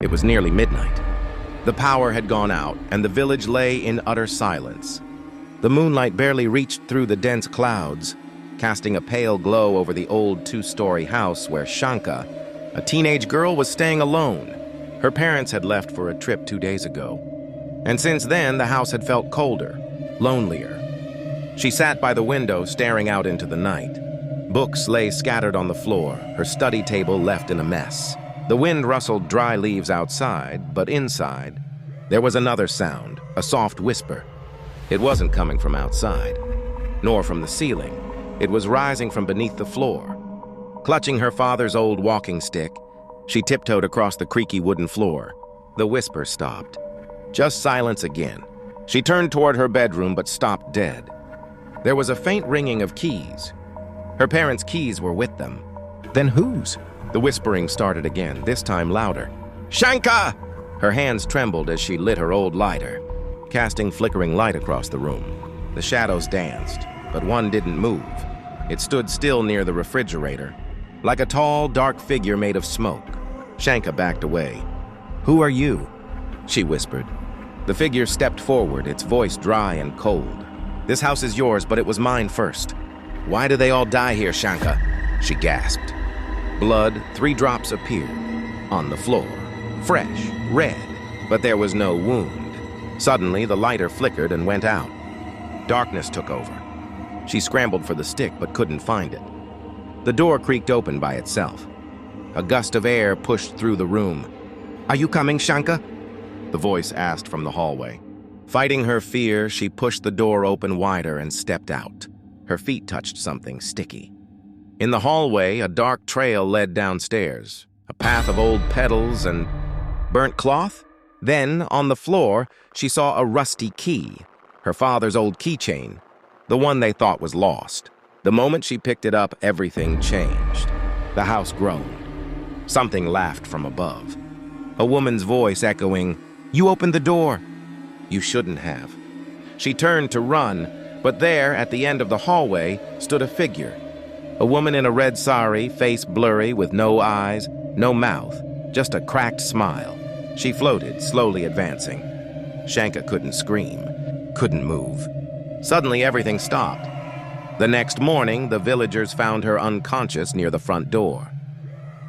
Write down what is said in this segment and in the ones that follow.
It was nearly midnight. The power had gone out, and the village lay in utter silence. The moonlight barely reached through the dense clouds, casting a pale glow over the old two-story house where Shanka, a teenage girl, was staying alone. Her parents had left for a trip 2 days ago, and since then the house had felt colder, lonelier. She sat by the window, staring out into the night. Books lay scattered on the floor, her study table left in a mess. The wind rustled dry leaves outside, but inside, there was another sound, a soft whisper. It wasn't coming from outside, nor from the ceiling. It was rising from beneath the floor. Clutching her father's old walking stick, she tiptoed across the creaky wooden floor. The whisper stopped. Just silence again. She turned toward her bedroom, but stopped dead. There was a faint ringing of keys. Her parents' keys were with them. Then whose? The whispering started again, this time louder. "Shanka!" Her hands trembled as she lit her old lighter, casting flickering light across the room. The shadows danced, but one didn't move. It stood still near the refrigerator, like a tall, dark figure made of smoke. Shanka backed away. "Who are you?" she whispered. The figure stepped forward, its voice dry and cold. "This house is yours, but it was mine first." "Why do they all die here, Shanka?" she gasped. Blood, 3 drops appeared on the floor, fresh, red, but there was no wound. Suddenly, the lighter flickered and went out. Darkness took over. She scrambled for the stick but couldn't find it. The door creaked open by itself. A gust of air pushed through the room. "Are you coming, Shanka?" the voice asked from the hallway. Fighting her fear, she pushed the door open wider and stepped out. Her feet touched something sticky. In the hallway, a dark trail led downstairs, a path of old petals and burnt cloth. Then, on the floor, she saw a rusty key, her father's old keychain, the one they thought was lost. The moment she picked it up, everything changed. The house groaned. Something laughed from above. A woman's voice echoing, "You opened the door." "You shouldn't have." She turned to run, but there, at the end of the hallway, stood a figure. A woman in a red sari, face blurry with no eyes, no mouth, just a cracked smile. She floated, slowly advancing. Shanka couldn't scream, couldn't move. Suddenly, everything stopped. The next morning, the villagers found her unconscious near the front door.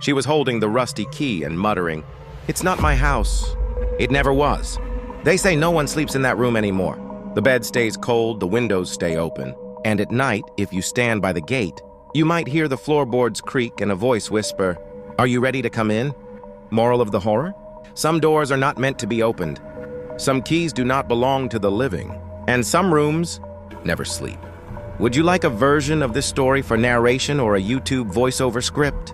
She was holding the rusty key and muttering, "It's not my house. It never was. They say no one sleeps in that room anymore. The bed stays cold, the windows stay open. And at night, if you stand by the gate, you might hear the floorboards creak and a voice whisper, 'Are you ready to come in?' Moral of the horror? Some doors are not meant to be opened. Some keys do not belong to the living. And some rooms never sleep." Would you like a version of this story for narration or a YouTube voiceover script?